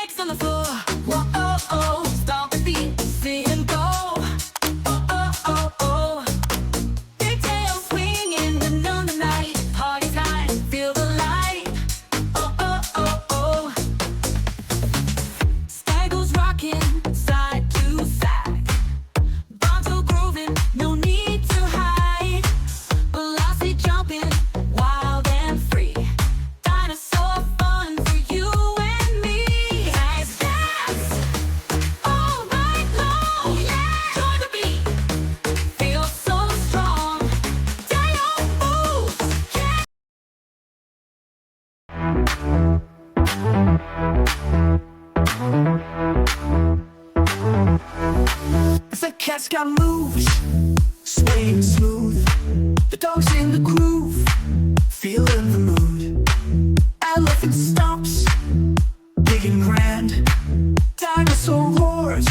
legs on the floor. Whoa, oh, oh. Stomp the feet, see him go. Oh, oh, oh, oh. Big tail swinging in the night. Party time, feel the light. Oh, oh, oh, oh. Staggles rocking side to side. Bonzo grooving, no need to hide. Velocity jumping, wild and free. Dinosaur fun for you and me. Dance, dance, all night long. Yeah. Join the beat, feel so strong. Dino moves, yeah. The cat's got moves, swaying smooth. The dog's in the groove, feeling the mood. Elephant stomps, big and grand. Dinosaur roars,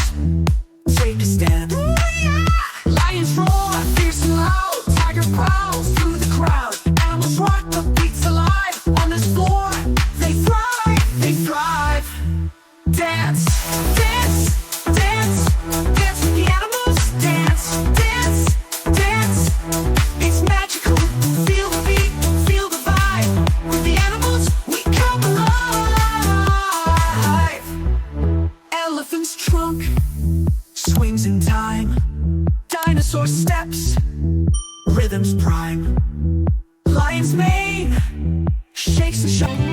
take a stand. Ooh, yeah. Lions roar, fierce and loud. Tiger prowls through the crowd. Animals rock, the beats alive. On this floor, they thrive, they thrive. Dance, dance, dance, dance with the animals. Dance, dance, dance. It's magical. Feel the beat, feel the vibe. With the animals, we come alive. Elephant's trunk swings in time. Dinosaur steps, rhythm's prime. Lion's mane shakes and shines.